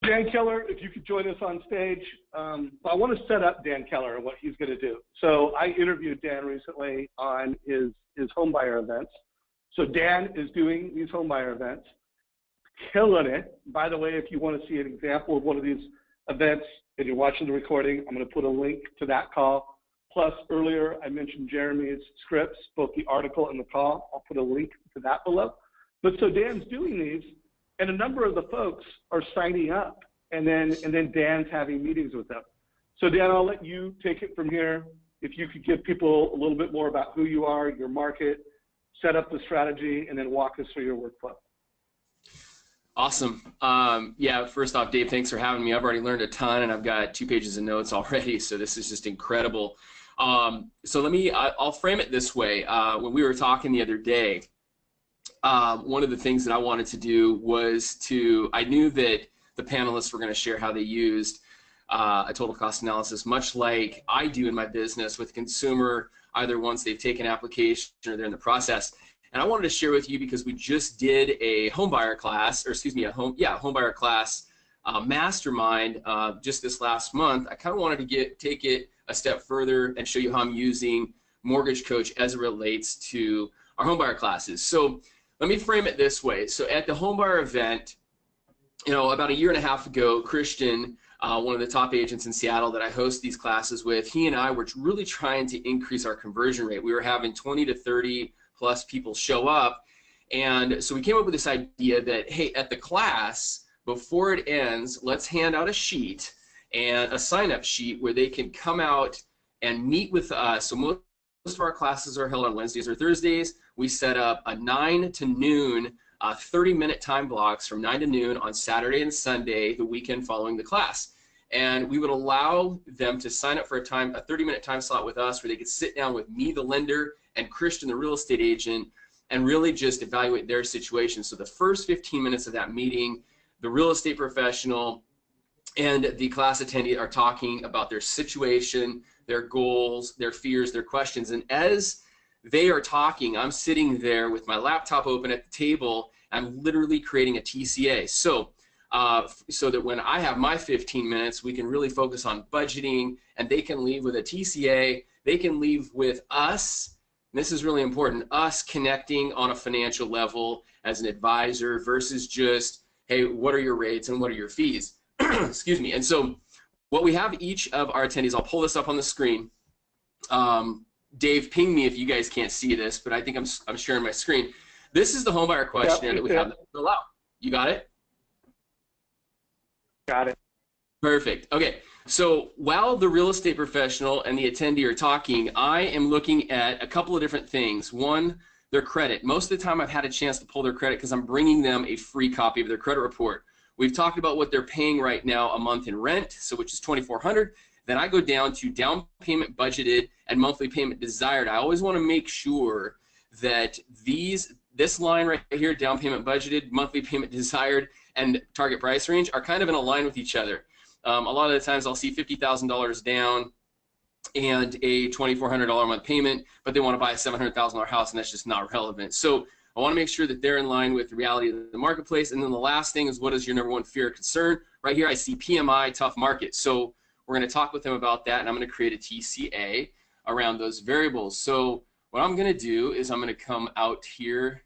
Dan Keller, if you could join us on stage. I want to set up Dan Keller and what he's going to do. So I interviewed Dan recently on his homebuyer events. So Dan is doing these homebuyer events, killing it. By the way, if you want to see an example of one of these events and you're watching the recording, I'm going to put a link to that call. Plus, earlier I mentioned Jeremy's scripts, both the article and the call. I'll put a link to that below. But so Dan's doing these, and a number of the folks are signing up, and then Dan's having meetings with them. So Dan, I'll let you take it from here. If you could give people a little bit more about who you are, your market, set up the strategy, and then walk us through your workflow. Awesome. Yeah, first off, Dave, thanks for having me. I've already learned a ton, and I've got 2 pages of notes already, so this is just incredible. So I'll frame it this way. When we were talking the other day, one of the things that I wanted to do was I knew that the panelists were going to share how they used a total cost analysis, much like I do in my business with consumer, either once they've taken application or they're in the process. And I wanted to share with you because we just did a homebuyer class, or excuse me, homebuyer class mastermind just this last month. I kind of wanted to take it a step further and show you how I'm using Mortgage Coach as it relates to our homebuyer classes. So let me frame it this way. So at the homebuyer event, about 1.5 years ago, Christian, one of the top agents in Seattle that I host these classes with, he and I were really trying to increase our conversion rate. We were having 20 to 30 plus people show up. And so we came up with this idea that, hey, at the class, before it ends, let's hand out a sheet and a sign-up sheet where they can come out and meet with us. So most of our classes are held on Wednesdays or Thursdays. We set up a 9 to noon 30-minute time blocks from 9 to noon on Saturday and Sunday, the weekend following the class. And we would allow them to sign up for a 30-minute time slot with us where they could sit down with me, the lender, and Christian, the real estate agent, and really just evaluate their situation. So the first 15 minutes of that meeting, the real estate professional and the class attendee are talking about their situation, their goals, their fears, their questions. And as they are talking, I'm sitting there with my laptop open at the table. I'm literally creating a TCA. So that when I have my 15 minutes, we can really focus on budgeting, and they can leave with a TCA. They can leave with us. And this is really important, us connecting on a financial level as an advisor versus just, hey, what are your rates and what are your fees? Excuse me. And so what we have each of our attendees, I'll pull this up on the screen. Dave, ping me if you guys can't see this, but I think I'm sharing my screen. This is the homebuyer questionnaire that we have to fill out. You got it? Got it. Perfect. Okay. So while the real estate professional and the attendee are talking, I am looking at a couple of different things. One, their credit. Most of the time I've had a chance to pull their credit because I'm bringing them a free copy of their credit report. We've talked about what they're paying right now a month in rent, so which is $2,400. Then I go down to down payment budgeted and monthly payment desired. I always want to make sure that this line right here, down payment budgeted, monthly payment desired, and target price range are kind of in a line with each other. A lot of the times I'll see $50,000 down and a $2,400 a month payment, but they want to buy a $700,000 house, and that's just not relevant. So I want to make sure that they're in line with the reality of the marketplace. And then the last thing is, what is your number one fear or concern? Right here I see PMI, tough market. So we're going to talk with them about that, and I'm going to create a TCA around those variables. So what I'm going to do is I'm going to come out here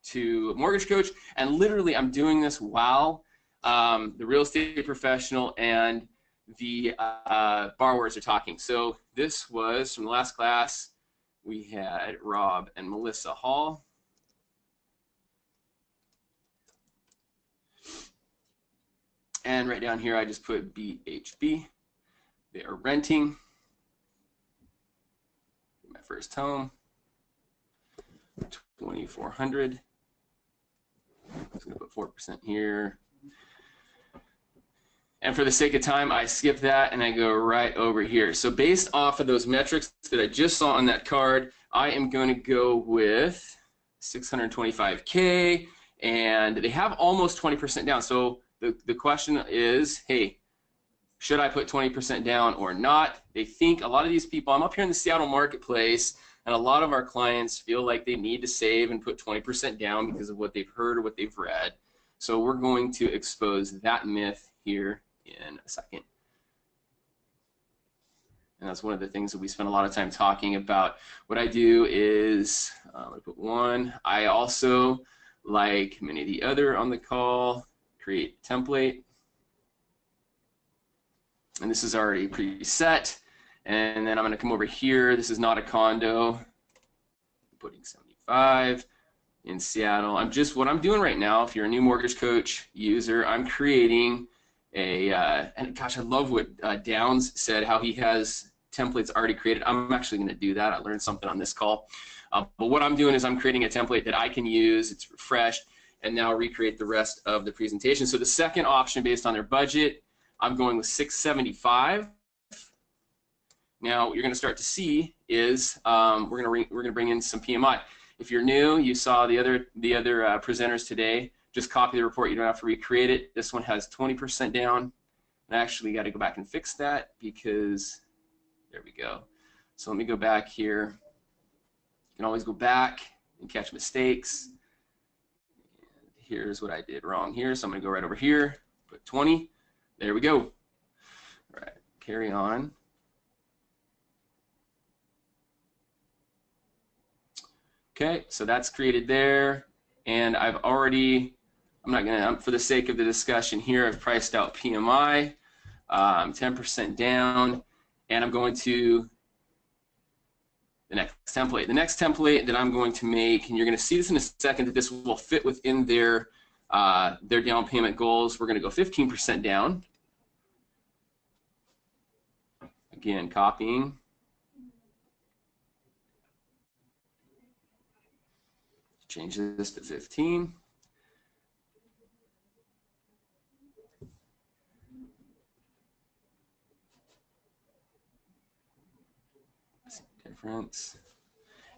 to Mortgage Coach, and literally I'm doing this while the real estate professional and the borrowers are talking. So this was from the last class. We had Rob and Melissa Hall. And right down here I just put BHB. They are renting. My first home, 2,400. I'm just going to put 4% here. And for the sake of time, I skip that and I go right over here. So based off of those metrics that I just saw on that card, I am going to go with 625K, and they have almost 20% down. So the question is, hey, should I put 20% down or not? They think, a lot of these people, I'm up here in the Seattle marketplace, and a lot of our clients feel like they need to save and put 20% down because of what they've heard or what they've read. So we're going to expose that myth here in a second. And that's one of the things that we spend a lot of time talking about. What I do is, I'm gonna put 1. I also, like many of the other on the call, create a template. And this is already preset. And then I'm gonna come over here. This is not a condo. I'm putting 75 in Seattle. What I'm doing right now, if you're a new Mortgage Coach user, I'm creating and gosh, I love what Downs said, how he has templates already created. I'm actually going to do that. I learned something on this call. But what I'm doing is I'm creating a template that I can use. It's refreshed, and now recreate the rest of the presentation. So the second option, based on their budget, I'm going with 675. Now what you're going to start to see is we're going to bring in some PMI. If you're new, you saw the other presenters today. Just copy the report. You don't have to recreate it. This one has 20% down. And I actually got to go back and fix that because there we go. So let me go back here. You can always go back and catch mistakes. And here's what I did wrong here. So I'm going to go right over here, put 20. There we go. All right, carry on. Okay, so that's created there. And I've already, I'm not going to, for the sake of the discussion here, I've priced out PMI, 10% down. And I'm going to the next template. The next template that I'm going to make, and you're going to see this in a second, that this will fit within their down payment goals. We're going to go 15% down. Again, copying. Change this to 15. Difference.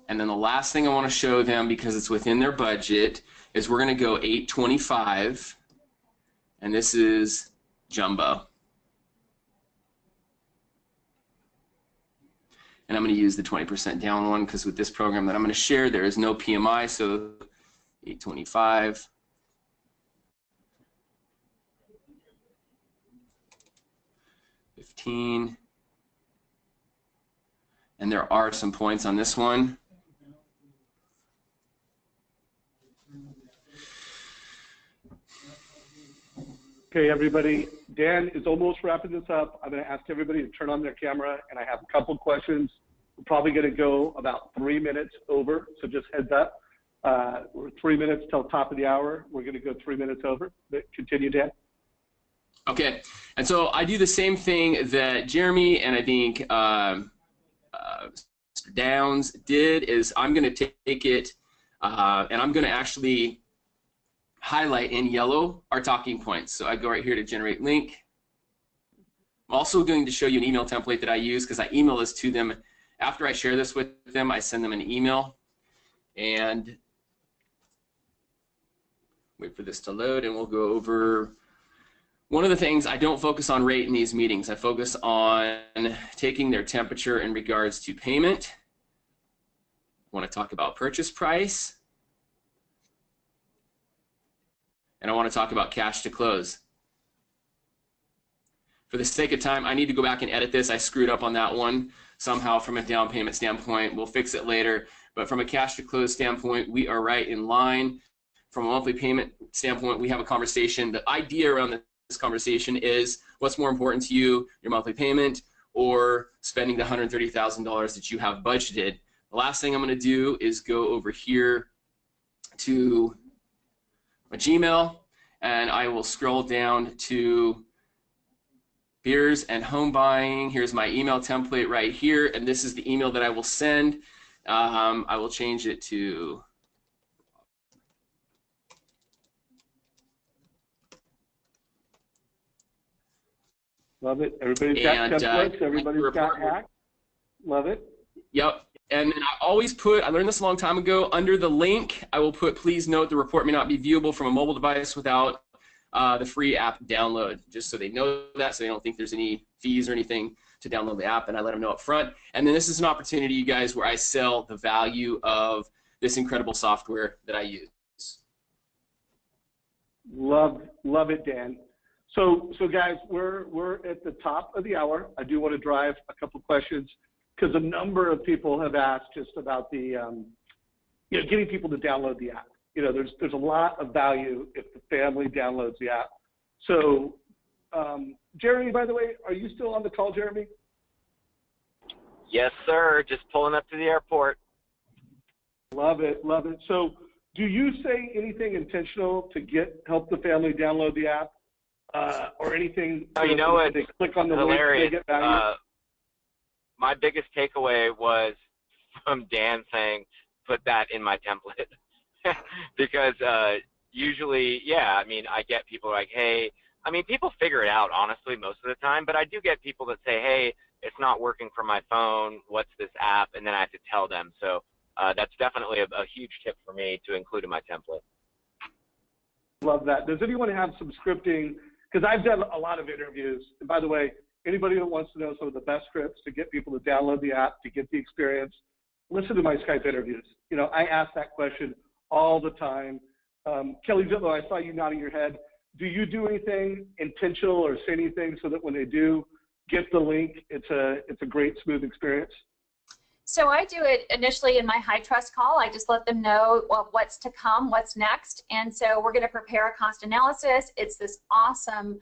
And then the last thing I want to show them, because it's within their budget, is we're going to go 825, and this is jumbo. And I'm going to use the 20% down one because with this program that I'm going to share, there is no PMI, so 825. $15. And there are some points on this one. Okay, everybody, Dan is almost wrapping this up. I'm going to ask everybody to turn on their camera, and I have a couple questions. We're probably going to go about 3 minutes over, so just heads up. We're 3 minutes till top of the hour. We're going to go 3 minutes over. But continue, Dan. Okay, and so I do the same thing that Jeremy and I think Mr. Downs did. Is I'm going to take it and I'm going to actually highlight in yellow our talking points. So I go right here to generate link. I'm also going to show you an email template that I use because I email this to them. After I share this with them, I send them an email and wait for this to load, and we'll go over one of the things. I don't focus on rate in these meetings. I focus on taking their temperature in regards to payment. I want to talk about purchase price. And I want to talk about cash to close. For the sake of time, I need to go back and edit this. I screwed up on that one somehow from a down payment standpoint. We'll fix it later. But from a cash to close standpoint, we are right in line. From a monthly payment standpoint, we have a conversation. The idea around this conversation is what's more important to you, your monthly payment or spending the $130,000 that you have budgeted. The last thing I'm going to do is go over here to my Gmail, and I will scroll down to beers and home buying. Here's my email template right here, and this is the email that I will send. I will change it to Love it. Everybody's got templates. Everybody's got hacks. Love it. Yep. And then I always put, I learned this a long time ago, under the link, I will put, please note the report may not be viewable from a mobile device without the free app download, just so they know that, so they don't think there's any fees or anything to download the app, and I let them know up front. And then this is an opportunity, you guys, where I sell the value of this incredible software that I use. Love it, Dan. So guys, we're at the top of the hour. I do want to drive a couple questions because a number of people have asked just about the, getting people to download the app. There's a lot of value if the family downloads the app. So, Jeremy, by the way, are you still on the call, Jeremy? Yes, sir. Just pulling up to the airport. Love it, love it. So, do you say anything intentional to help the family download the app, or anything? Oh, you know what? They click on the Hilarious. link, they get value. My biggest takeaway was from Dan saying, "Put that in my template," because usually, yeah, I mean, I get people like, "Hey," I mean, people figure it out honestly most of the time, but I do get people that say, "Hey, it's not working for my phone. What's this app?" And then I have to tell them. So. That's definitely a huge tip for me to include in my template. Love that. Does anyone have some scripting? Because I've done a lot of interviews. And by the way, anybody that wants to know some of the best scripts to get people to download the app, to get the experience, listen to my Skype interviews. I ask that question all the time. Kelly Zitlow, I saw you nodding your head. Do you do anything intentional or say anything so that when they do get the link, it's a great, smooth experience? So I do it initially in my high trust call. I just let them know what's to come, what's next. And so we're going to prepare a cost analysis. It's this awesome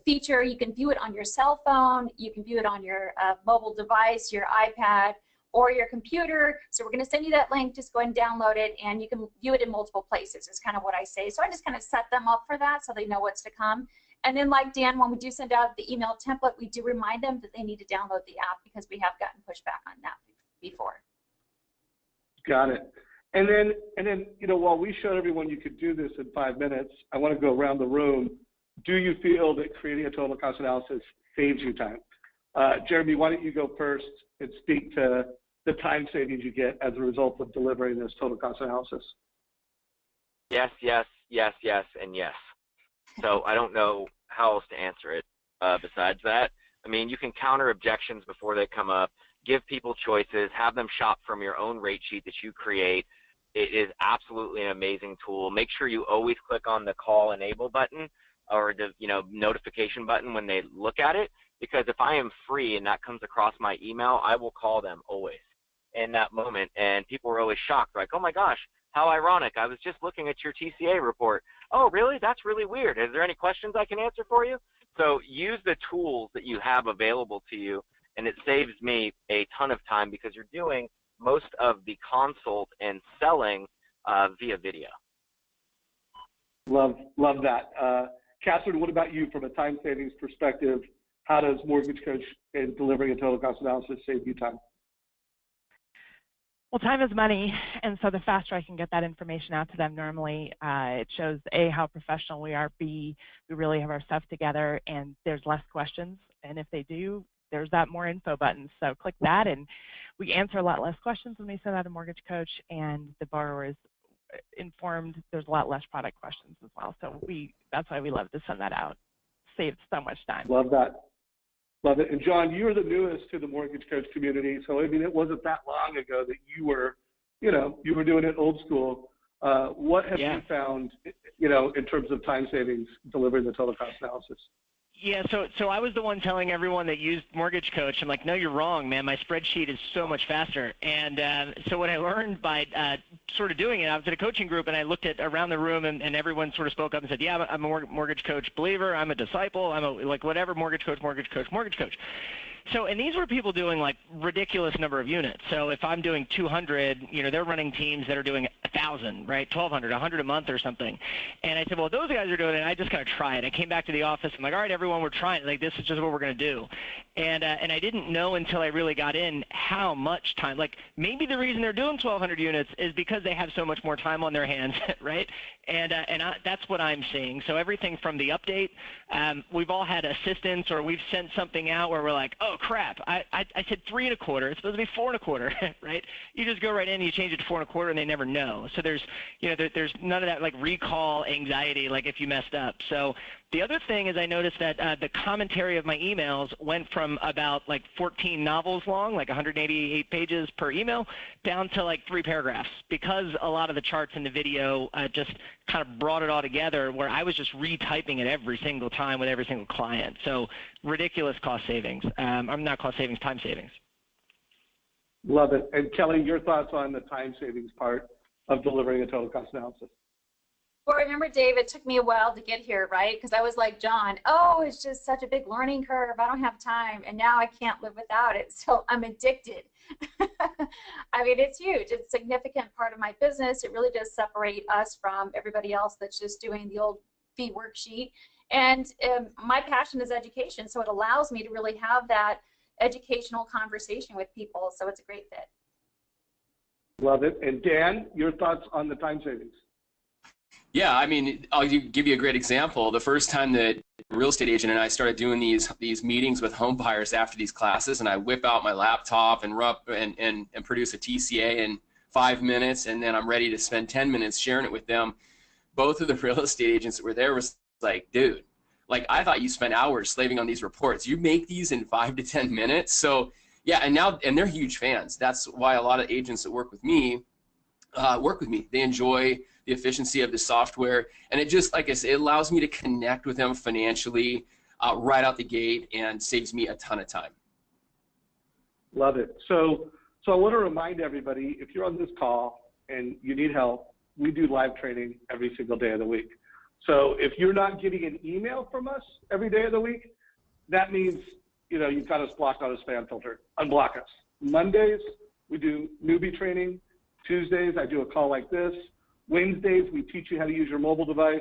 feature. You can view it on your cell phone. You can view it on your mobile device, your iPad, or your computer. So we're going to send you that link. Just go and download it, and you can view it in multiple places is kind of what I say. So I just kind of set them up for that so they know what's to come. And then, like Dan, when we do send out the email template, we do remind them that they need to download the app because we have gotten pushback on that before. Got it. And then, while we showed everyone you could do this in 5 minutes, I want to go around the room. Do you feel that creating a total cost analysis saves you time? Jeremy, why don't you go first and speak to the time savings you get as a result of delivering this total cost analysis? Yes, yes, yes, yes, and yes. So I don't know how else to answer it besides that. I mean, you can counter objections before they come up, give people choices, have them shop from your own rate sheet that you create. It is absolutely an amazing tool. Make sure you always click on the call enable button or the notification button when they look at it, because if I am free and that comes across my email, I will call them always in that moment. And people were always shocked, like, oh my gosh, how ironic. I was just looking at your TCA report. Oh, really? That's really weird. Is there any questions I can answer for you? So use the tools that you have available to you, and it saves me a ton of time because you're doing most of the consult and selling via video. Love that. Catherine, what about you from a time savings perspective? How does Mortgage Coach in delivering a total cost analysis save you time? Well, time is money, and so the faster I can get that information out to them normally, it shows A, how professional we are, B, we really have our stuff together, and there's less questions, and if they do, there's that more info button. So click that, and we answer a lot less questions when we send out a Mortgage Coach, and the borrower is informed. There's a lot less product questions as well, so that's why we love to send that out. Saves so much time. Love that. Love it. And John, you're the newest to the Mortgage Coach community, so I mean, it wasn't that long ago that you were doing it old school. What have you found, in terms of time savings delivering the total cost analysis? Yeah, so I was the one telling everyone that used Mortgage Coach. I'm like, no, you're wrong, man. My spreadsheet is so much faster. And so what I learned by sort of doing it, I was at a coaching group, and I looked at around the room, and everyone sort of spoke up and said, yeah, I'm a Mortgage Coach believer. I'm a disciple. I'm a, like, whatever, Mortgage Coach, Mortgage Coach, Mortgage Coach. So, and these were people doing like ridiculous number of units. So if I'm doing 200, they're running teams that are doing 1,000, right? 1,200, 100 a month or something. And I said, well, those guys are doing it, and I just got to try it. I came back to the office. I'm like, all right, everyone, we're trying it. Like, this is just what we're going to do. And I didn't know until I really got in how much time. Like, maybe the reason they're doing 1,200 units is because they have so much more time on their hands, right? And that's what I'm seeing. So everything from the update, we've all had assistants, or we've sent something out where we're like, oh crap, I said 3 1/4. It's supposed to be 4 1/4, right? You just go right in and you change it to 4 1/4, and they never know. So there's there's none of that like recall anxiety, like if you messed up. So The other thing is I noticed that the commentary of my emails went from about like 14 novels long, like 188 pages per email, down to like 3 paragraphs, because a lot of the charts in the video just kind of brought it all together, where I was just retyping it every single time with every single client. So ridiculous cost savings. I'm not cost savings, time savings. Love it. And Kelly, your thoughts on the time savings part of delivering a total cost analysis? Well, remember, Dave, it took me a while to get here, right? Because I was like, John, oh, it's just such a big learning curve. I don't have time. And now I can't live without it. So I'm addicted. I mean, it's huge. It's a significant part of my business. It really does separate us from everybody else that's just doing the old fee worksheet. And my passion is education. So it allows me to really have that educational conversation with people. So it's a great fit. Love it. And Dan, your thoughts on the time savings? Yeah, I mean, I'll give you a great example. The first time that a real estate agent and I started doing these meetings with home buyers after these classes, and I whip out my laptop and produce a TCA in 5 minutes, and then I'm ready to spend 10 minutes sharing it with them. Both of the real estate agents that were there was like, dude, like I thought you spent hours slaving on these reports. You make these in 5 to 10 minutes. So yeah, and they're huge fans. That's why a lot of agents that work with me. They enjoy the efficiency of the software, and it just, like I said, it allows me to connect with them financially right out the gate and saves me a ton of time. Love it. So I want to remind everybody, if you're on this call and you need help, we do live training every single day of the week. So if you're not getting an email from us every day of the week, that means, you know, you've got us blocked on a spam filter. Unblock us. Mondays, we do newbie training. Tuesdays, I do a call like this. Wednesdays, we teach you how to use your mobile device.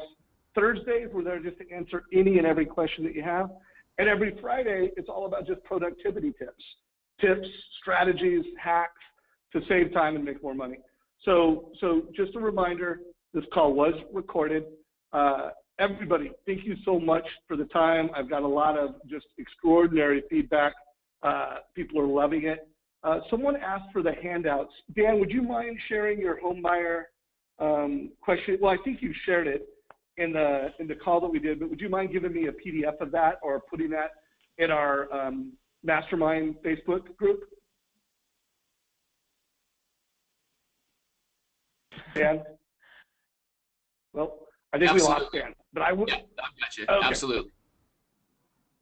Thursdays, we're there just to answer any and every question that you have. And every Friday, it's all about just productivity tips, strategies, hacks to save time and make more money. So just a reminder, this call was recorded. Everybody, thank you so much for the time. I've got a lot of just extraordinary feedback. People are loving it. Someone asked for the handouts. Dan, would you mind sharing your home buyer question? Well, I think you shared it in the call that we did, but would you mind giving me a PDF of that or putting that in our mastermind Facebook group? Dan? Well, I think Absolutely. we lost Dan, but I would. Yeah, I got you. Okay. Absolutely.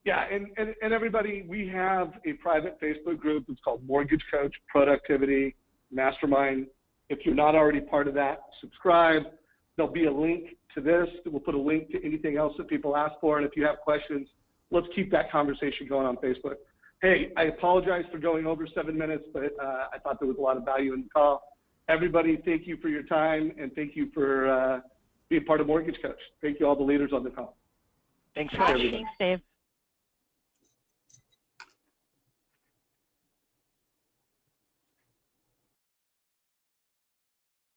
Yeah, and everybody, we have a private Facebook group. It's called Mortgage Coach Productivity Mastermind. If you're not already part of that, subscribe. There'll be a link to this. We'll put a link to anything else that people ask for. And if you have questions, let's keep that conversation going on Facebook. Hey, I apologize for going over 7 minutes, but I thought there was a lot of value in the call. Everybody, thank you for your time, and thank you for being part of Mortgage Coach. Thank you, all the leaders on the call. Thanks, Thanks, Dave.